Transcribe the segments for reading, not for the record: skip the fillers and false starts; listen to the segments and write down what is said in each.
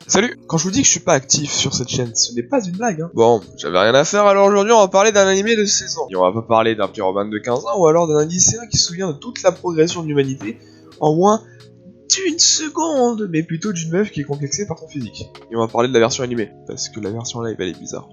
Salut! Quand je vous dis que je suis pas actif sur cette chaîne, ce n'est pas une blague, hein. Bon, j'avais rien à faire, alors aujourd'hui on va parler d'un animé de 16 ans. Et on va pas parler d'un pyromane de 15 ans, ou alors d'un lycéen qui se souvient de toute la progression de l'humanité en moins d'une seconde, mais plutôt d'une meuf qui est complexée par son physique. Et on va parler de la version animée, parce que la version live elle est bizarre.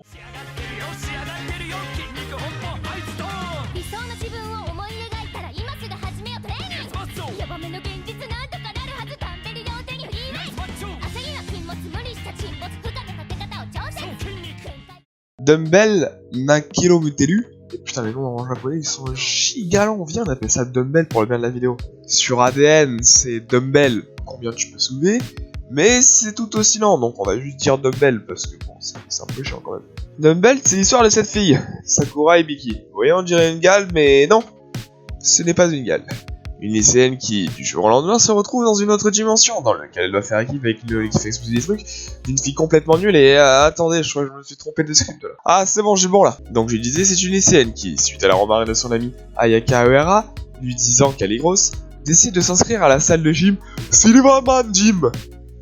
Dumbbell Nakiro Mutelu. Et putain, les noms en japonais ils sont giga longs. Viens, on appelle ça Dumbbell pour le bien de la vidéo. Sur ADN, c'est Dumbbell, combien tu peux soulever. Mais c'est tout aussi lent, donc on va juste dire Dumbbell parce que bon, c'est un peu chiant quand même. Dumbbell, c'est l'histoire de cette fille, Sakura Ibiki. Vous voyez, on dirait une gale, mais non, ce n'est pas une gale. Une lycéenne qui, du jour au lendemain, se retrouve dans une autre dimension, dans laquelle elle doit faire équipe avec une qui fait exploser des trucs, d'une fille complètement nulle et... attendez, je crois que je me suis trompé de script là. Ah, c'est bon, j'ai bon là. Donc je disais, c'est une lycéenne qui, suite à la remarque de son amie Ayaka Uehara, lui disant qu'elle est grosse, décide de s'inscrire à la salle de gym Silverman Gym.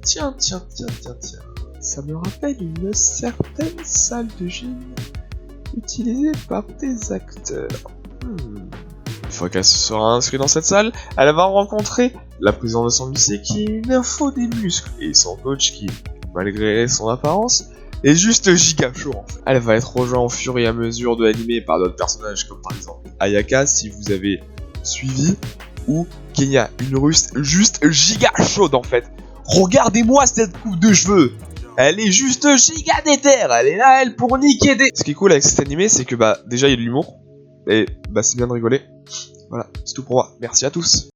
Tiens, ça me rappelle une certaine salle de gym utilisée par des acteurs. Une fois qu'elle se sera inscrite dans cette salle, elle va rencontrer la présidente de son lycée qui est une info des muscles et son coach qui, malgré son apparence, est juste giga chaud en fait. Elle va être rejointe au fur et à mesure de l'anime par d'autres personnages comme par exemple Ayaka si vous avez suivi, ou Kenya, une russe juste giga chaude en fait. Regardez-moi cette coupe de cheveux. Elle est juste giga déter. Elle est là elle pour niquer des... Ce qui est cool avec cet animé c'est que bah déjà il y a de l'humour. Et bah c'est bien de rigoler. Voilà, c'est tout pour moi. Merci à tous.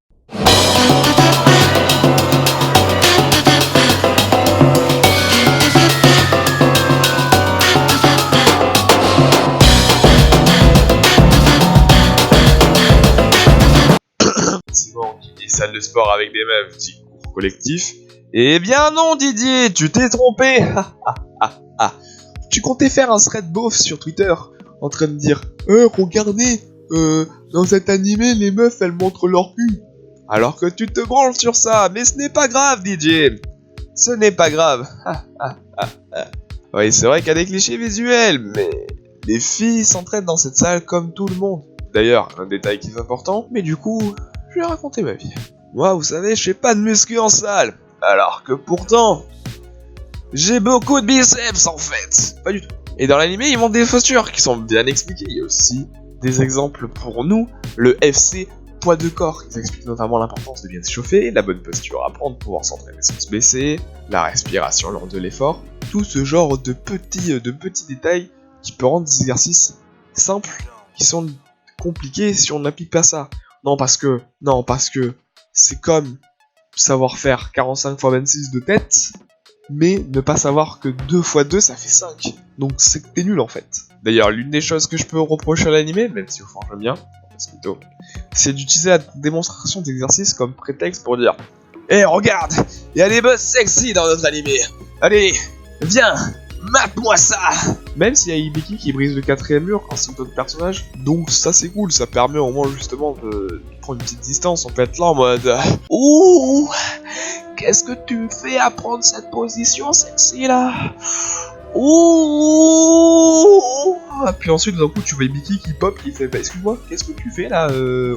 C'est bon, qui dit salle de sport avec des meufs, dit cours collectif. Eh bien non Didier, tu t'es trompé. Tu comptais faire un thread beauf sur Twitter en train de dire regardez, dans cet animé, les meufs, elles montrent leur cul. Alors que tu te branles sur ça, mais ce n'est pas grave, DJ. Ce n'est pas grave. Oui, c'est vrai qu'il y a des clichés visuels, mais les filles s'entraînent dans cette salle comme tout le monde. D'ailleurs, un détail qui est important, mais du coup, je vais raconter ma vie. Moi, vous savez, je fais pas de muscu en salle. Alors que pourtant, j'ai beaucoup de biceps en fait. Pas du tout. Et dans l'animé, ils montrent des postures qui sont bien expliquées. Il y a aussi des exemples pour nous, le FC poids de corps. Ils expliquent notamment l'importance de bien se chauffer, la bonne posture à prendre pour pouvoir s'entraîner sans se baisser, la respiration lors de l'effort, tout ce genre de petits détails qui peuvent rendre des exercices simples qui sont compliqués si on n'applique pas ça. Non parce que c'est comme savoir faire 45 x 26 de tête, mais ne pas savoir que 2 x 2 ça fait 5. Donc c'est que t'es nul en fait. D'ailleurs, l'une des choses que je peux reprocher à l'anime, même si au fond j'aime bien, c'est d'utiliser la démonstration d'exercices comme prétexte pour dire regarde, il y a des boss sexy dans notre animé. Allez, viens, mate-moi ça. Même s'il y a Ibiki qui brise le 4ème mur ainsi que d'autres personnages, donc ça c'est cool, ça permet au moins justement de prendre une petite distance. On peut être là en mode ouh, qu'est-ce que tu fais à prendre cette position sexy là? Ouh. Puis ensuite d'un coup tu vois Ibiki qui pop, qui fait excuse-moi, qu'est-ce que tu fais là,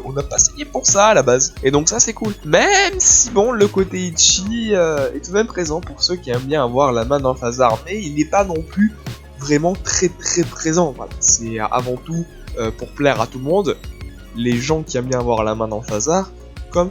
on n'a pas signé pour ça à la base. Et donc ça c'est cool. Même si bon, le côté itchy est tout de même présent pour ceux qui aiment bien avoir la main dans le phasar, mais il n'est pas non plus vraiment très présent. Voilà. C'est avant tout pour plaire à tout le monde, les gens qui aiment bien avoir la main dans le phasar, comme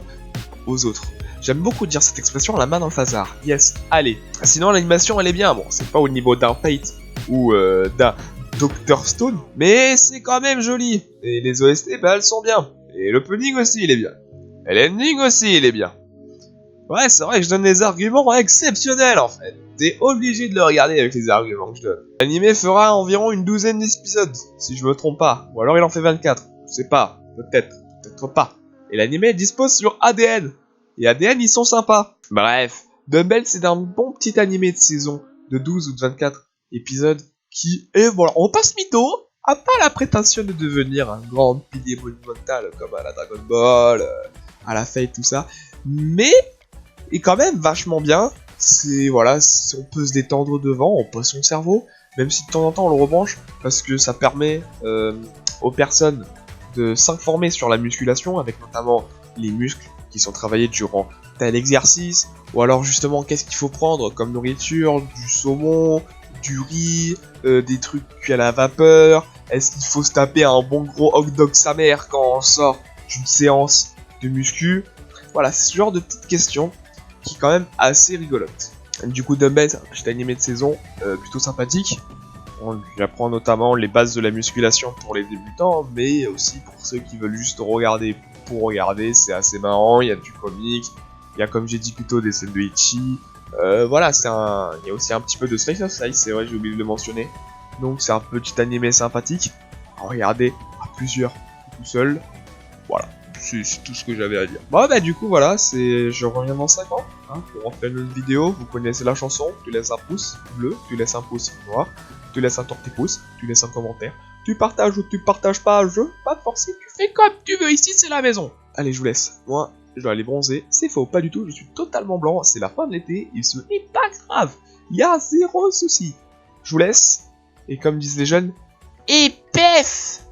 aux autres. J'aime beaucoup dire cette expression, la main dans le phasar. Yes, allez. Sinon l'animation elle est bien, bon c'est pas au niveau d'un Fate ou d'un Dr Stone, mais c'est quand même joli. Et les OST bah elles sont bien. Et l'opening aussi il est bien. Et l'ending aussi il est bien. Ouais c'est vrai que je donne des arguments exceptionnels en fait. T'es obligé de le regarder avec les arguments que je donne. L'anime fera environ une 12aine d'épisodes, si je me trompe pas. Ou alors il en fait 24, je sais pas, peut-être pas. Et l'anime dispose sur ADN. Et ADN, ils sont sympas. Bref, Dumbbell, c'est un bon petit animé de saison de 12 ou de 24 épisodes qui, et voilà, on passe mytho, a pas la prétention de devenir un grand pilier monumental comme à la Dragon Ball, à la Fate, tout ça, mais est quand même vachement bien c'est voilà, on peut se détendre devant, on pose son cerveau, même si de temps en temps on le rebranche, parce que ça permet aux personnes de s'informer sur la musculation, avec notamment les muscles qui sont travaillés durant tel exercice, ou alors justement qu'est-ce qu'il faut prendre comme nourriture, du saumon, du riz, des trucs cuits à la vapeur, est-ce qu'il faut se taper un bon gros hot dog sa mère quand on sort d'une séance de muscu. Voilà, c'est ce genre de petites questions qui est quand même assez rigolote. Du coup, Dumbbell, c'est un petit animé de saison plutôt sympathique. On lui apprend notamment les bases de la musculation pour les débutants, mais aussi pour ceux qui veulent juste regarder pour regarder, c'est assez marrant, il y a du comique, il y a comme j'ai dit plutôt des scènes de Ichi. Voilà, il y a aussi un petit peu de Slice of Life, c'est vrai, j'ai oublié de le mentionner. Donc c'est un petit animé sympathique à regarder à plusieurs, tout seul. Voilà, c'est tout ce que j'avais à dire. Bon bah du coup voilà, je reviens dans 5 ans hein, pour refaire une vidéo. Vous connaissez la chanson, tu laisses un pouce bleu, tu laisses un pouce noir, tu laisses un petit pouce, tu laisses un commentaire, tu partages ou tu partages pas, je pas forcé, tu fais comme tu veux, ici c'est la maison. Allez, je vous laisse. Moi, je dois aller bronzer. C'est faux, pas du tout, je suis totalement blanc, c'est la fin de l'été, et ce n'est pas grave. Il y a zéro souci. Je vous laisse, et comme disent les jeunes, et pef!